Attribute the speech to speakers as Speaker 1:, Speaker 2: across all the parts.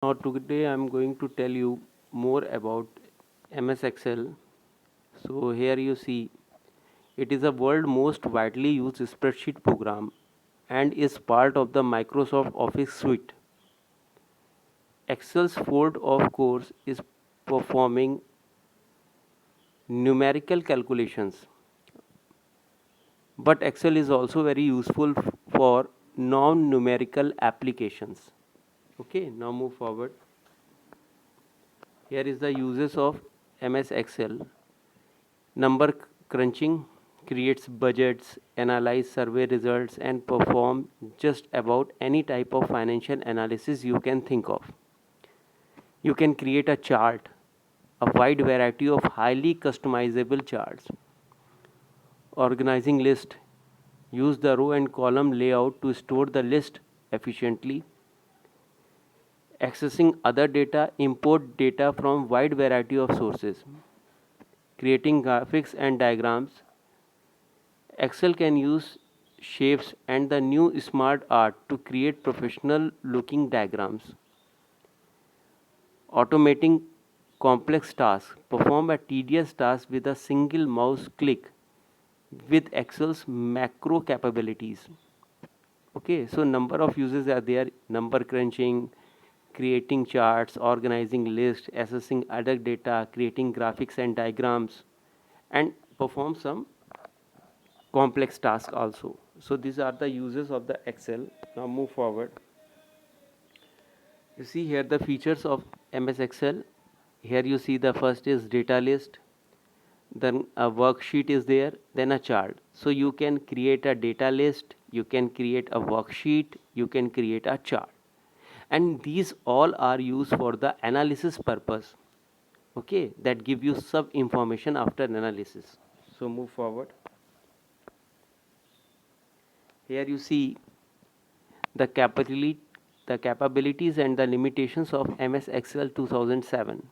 Speaker 1: Now today I'm going to tell you more about MS Excel. So here you see it is the world most widely used spreadsheet program and is part of the Microsoft Office suite. Excel's forte of course is performing numerical calculations, but Excel is also very useful for non-numerical applications. Okay, now move forward. Here is the uses of MS Excel. Number crunching, creates budgets, analyze survey results, and perform just about any type of financial analysis you can think of. You can create a chart, a wide variety of highly customizable charts. Organizing list, use the row and column layout to store the list efficiently. Accessing other data, import data from wide variety of sources. Creating graphics and diagrams. Excel can use shapes and the new smart art to create professional looking diagrams. Automating complex tasks. Perform a tedious task with a single mouse click with Excel's macro capabilities. Okay, so number of uses are there: number crunching, creating charts, organizing lists, assessing other data, creating graphics and diagrams, and perform some complex tasks also. So these are the uses of the Excel. Now move forward. You see here the features of MS Excel. Here you see the first is data list, then a worksheet is there, then a chart. So you can create a data list, you can create a worksheet, you can create a chart, and these all are used for the analysis purpose. Okay, that give you sub information after analysis. So move forward. Here you see the capabilities and the limitations of MS Excel 2007.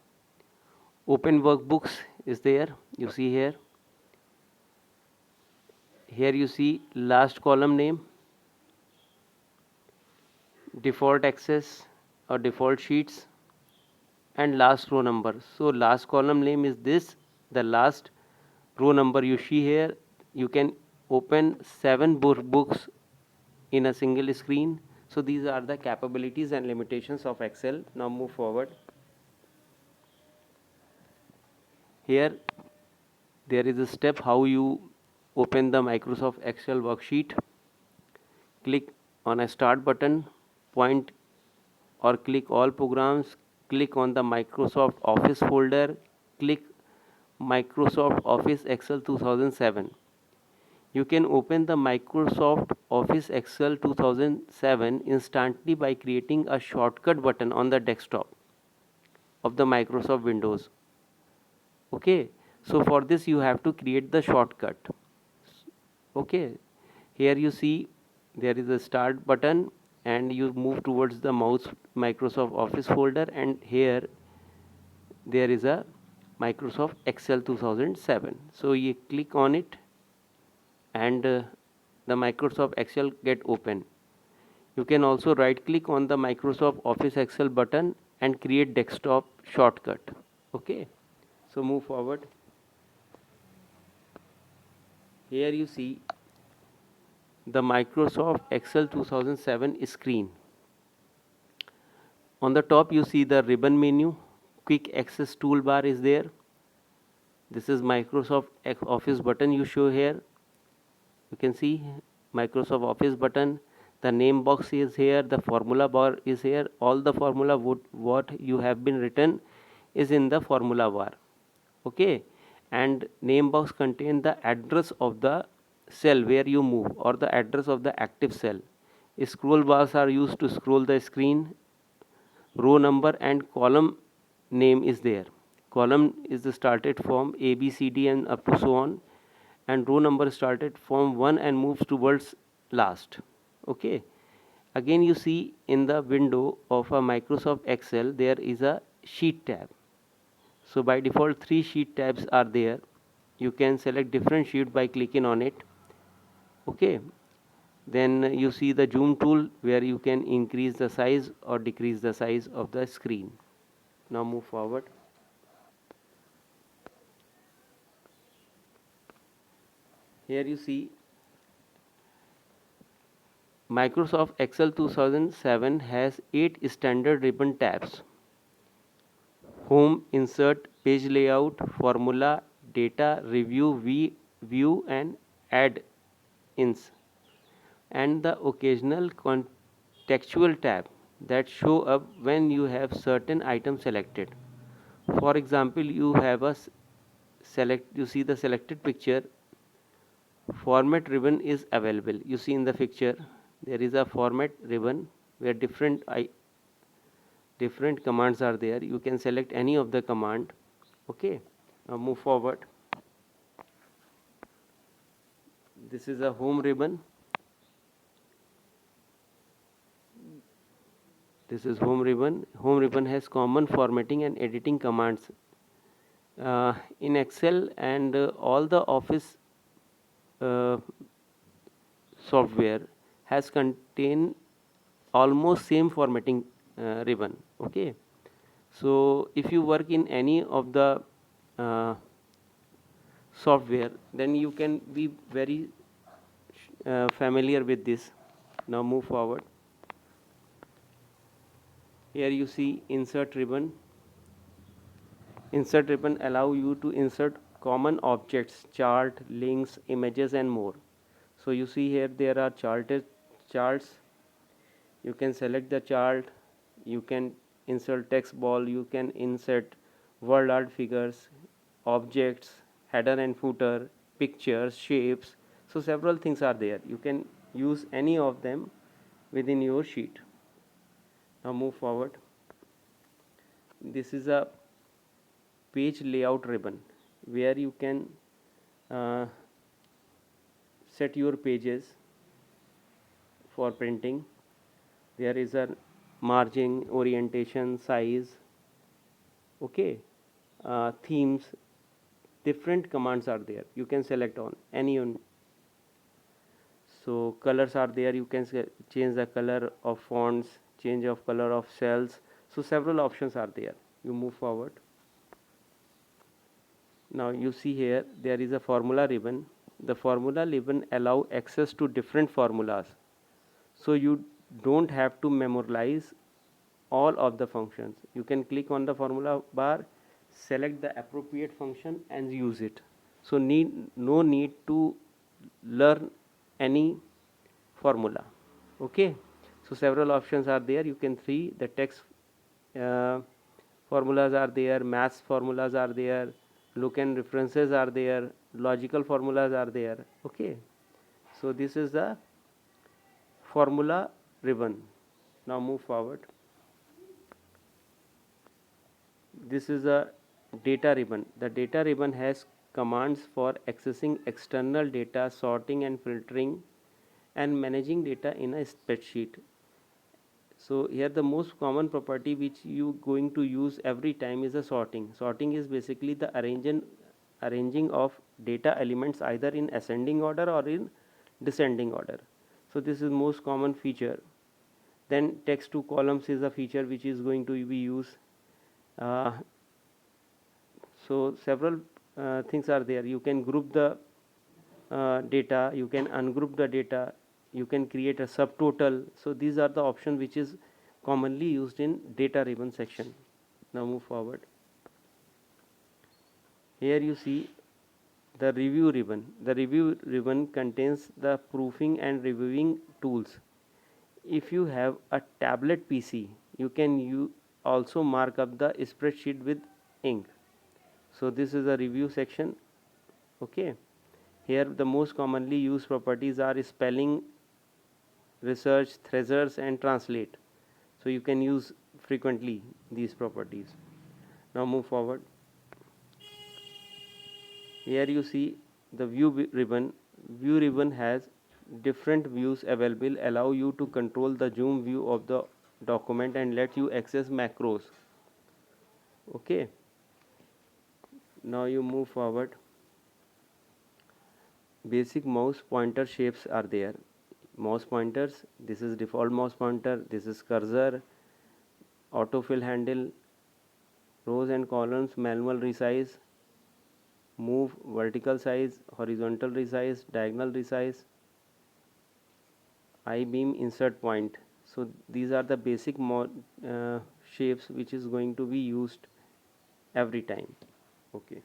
Speaker 1: Open workbooks is there, you see here. Here you see last column name, default access or default sheets, and last row number. So last column name is this, the last row number you see here. You can open 7 books in a single screen. So these are the capabilities and limitations of Excel. Now move forward. Here there is a step how you open the Microsoft Excel worksheet. Click on a start button, point or click all programs, click on the Microsoft Office folder, click Microsoft Office Excel 2007. You can open the Microsoft Office Excel 2007 instantly by creating a shortcut button on the desktop of the Microsoft Windows. Okay, so for this you have to create the shortcut. Okay, here you see there is a start button and you move towards the mouse Microsoft Office folder, and here there is a Microsoft Excel 2007. So you click on it and the Microsoft Excel get open. You can also right click on the Microsoft Office Excel button and create desktop shortcut. Okay, so move forward. Here you see the Microsoft Excel 2007 screen. On the top you see the ribbon menu, quick access toolbar is there. This is Microsoft Office button you show here. You can see Microsoft Office button. The name box is here, the formula bar is here. All the formula what you have been written is in the formula bar. Okay, and name box contain the address of the cell where you move or the address of the active cell. Scroll bars are used to scroll the screen. Row number and column name is there. Column is the started from A, B, C, D and up to so on, and row number started from 1 and moves towards last. Okay, again you see in the window of a Microsoft Excel there is a sheet tab. So by default 3 sheet tabs are there. You can select different sheet by clicking on it. Okay, Then you see the zoom tool where you can increase the size or decrease the size of the screen. Now move forward. Here you see Microsoft Excel 2007 has 8 standard ribbon tabs: Home, Insert, Page Layout, Formula, Data, Review, View, and Add-ins, and the occasional contextual tab that show up when you have certain items selected. For example, you have a you see the selected picture, format ribbon is available. You see in the picture there is a format ribbon where different commands are there. You can select any of the command. Okay, now move forward. This is a home ribbon. This is home ribbon. Home ribbon has common formatting and editing commands in Excel and all the Office uh, software has contain almost same formatting ribbon. Okay, so if you work in any of the uh, software, then you can be very familiar with this. Now move forward. Here you see insert ribbon. Insert ribbon allow you to insert common objects, chart, links, images, and more. So you see here there are charts. You can select the chart. You can insert text ball. You can insert word art figures, objects, header and footer, pictures, shapes. So several things are there. You can use any of them within your sheet. Now move forward. This is a page layout ribbon where you can uh, set your pages for printing. There is a margin, orientation, size, okay, themes, different commands are there. You can select on any one. So colors are there. You can change the color of fonts, change of color of cells. So several options are there. You move forward. Now you see here there is a formula ribbon. The formula ribbon allow access to different formulas, so you don't have to memorize all of the functions. You can click on the formula bar, select the appropriate function and use it. So no need to learn any formula. Okay, so several options are there. You can see the text uh, formulas are there, maths formulas are there, look and references are there, logical formulas are there. Okay, so this is the formula ribbon. Now move forward. This is a data ribbon. The data ribbon has commands for accessing external data, sorting and filtering, and managing data in a spreadsheet. So here the most common property which you going to use every time is a sorting. Sorting is basically the arranging of data elements either in ascending order or in descending order. So this is most common feature. Then text to columns is a feature which is going to be used. Uh, so several things are there. You can group the data, you can ungroup the data, you can create a subtotal. So these are the options which is commonly used in data ribbon section. Now move forward. Here you see the review ribbon. The review ribbon contains the proofing and reviewing tools. If you have a tablet PC, you can also mark up the spreadsheet with ink. So this is a review section. Okay, here the most commonly used properties are spelling, research, thesaurus and translate. So you can use frequently these properties. Now move forward. Here you see the view ribbon. View ribbon has different views available, allow you to control the zoom view of the document and let you access macros. Okay, now you move forward. Basic mouse pointer shapes are there. mouse pointers. This is default mouse pointer, this is cursor, autofill handle, rows and columns, manual resize, move, vertical size, horizontal resize, diagonal resize, I beam, insert point. So these are the basic shapes which is going to be used every time. Okay.